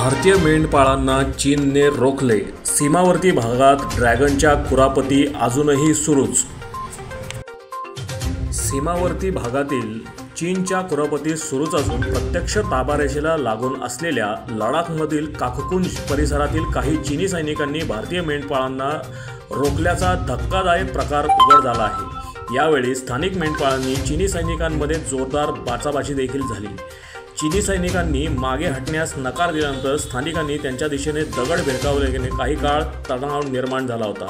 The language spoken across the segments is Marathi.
भारतीय मेंढपाळांना चीनने रोखले. सीमावर्ती भागात ड्रॅगनच्या कुरापती अजूनही सुरूच. सीमावर्ती भागातील चीनच्या कुरापती सुरूच असून प्रत्यक्ष ताबारेषेला लागून असलेल्या लडाखमधील काककुंज परिसरातील काही चीनी सैनिकांनी भारतीय मेंढपाळांना रोखल्याचा धक्कादायक प्रकार उघड झाला आहे. यावेळी स्थानिक मेंढपाळांनी चीनी सैनिकांमध्ये जोरदार बाचाबाची देखील झाली. चीनी सैनिकांनी मागे हटण्यास नकार दिल्यानंतर स्थानिकांनी त्यांच्या दिशेने दगड भिरकावल्याने काही काळ तणाव निर्माण झाला होता.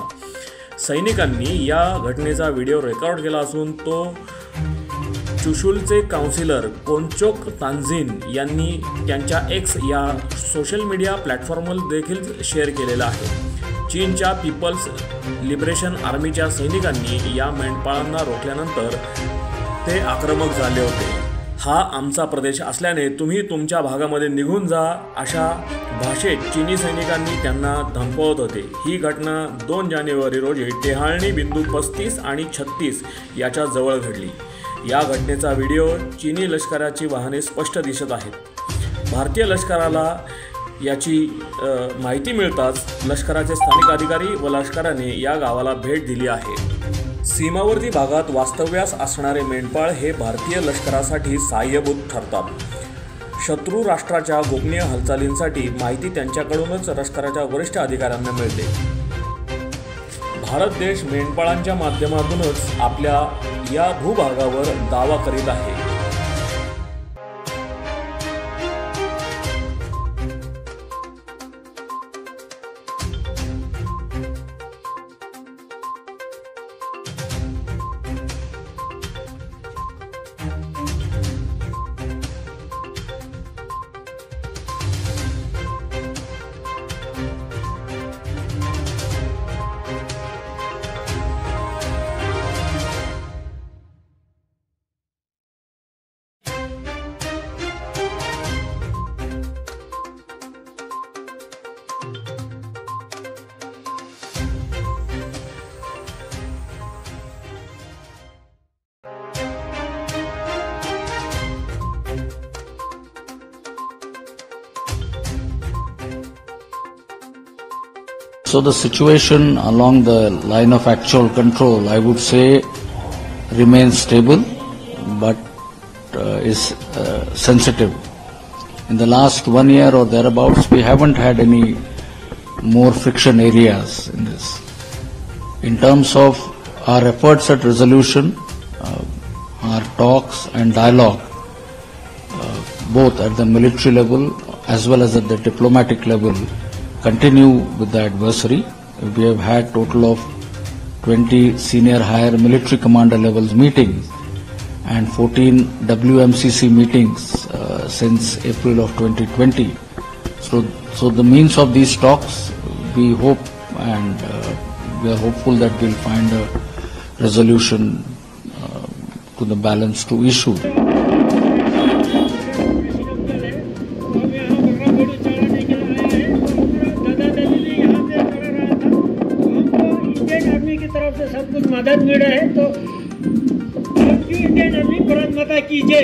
सैनिकांनी या घटनेचा व्हिडिओ रेकॉर्ड केला असून तो चुशूलचे काउन्सिलर कोनचोक तांझिन यांनी त्यांच्या एक्स या सोशल मीडिया प्लॅटफॉर्मवर देखील शेअर केलेला आहे. चीनच्या पीपल्स लिबरेशन आर्मीच्या सैनिकांनी या मेंढपाळांना रोखल्यानंतर ते आक्रमक झाले होते. हा आमचा प्रदेश असल्याने तुम्ही तुमच्या भागामध्ये निघून जा अशा भाषेत चीनी सैनिकांनी त्यांना धमकावत होते. ही घटना 2 जानेवारी रोजी टेहाळणी बिंदू 35 आणि 36 याच्या जवळ घडली. या घटनेचा व्हिडिओ चीनी लष्कराची वाहने स्पष्ट दिसत आहेत. भारतीय लष्कराला याची माहिती मिळताच लष्कराचे स्थानिक अधिकारी व लष्कराने या गावाला भेट दिली आहे. सीमावर्ती भागात वास्तव्यास असणारे मेंढपाळ हे भारतीय लष्करासाठी सहाय्यभूत ठरतात. शत्रू राष्ट्राच्या गोपनीय हालचालींसाठी माहिती त्यांच्याकडूनच लष्कराच्या वरिष्ठ अधिकाऱ्यांना मिळते. भारत देश मेंढपाळांच्या माध्यमातूनच आपल्या या भूभागावर दावा करीत आहे. So the situation along the line of actual control, I would say, remains stable, but is sensitive. In the last 1 year or thereabouts, we haven't had any more friction areas in this. In terms of our efforts at resolution, our talks and dialogue, both at the military level as well as at the diplomatic level, continue with the adversary. We have had total of 20 senior higher military commander levels meetings and 14 WMCC meetings since April of 2020. So the means of these talks, we hope and we are hopeful that we'll find a resolution to the balance to issue. सब कुछ मदद मिला है तो इंडियन आर्मी भारत माता की जय।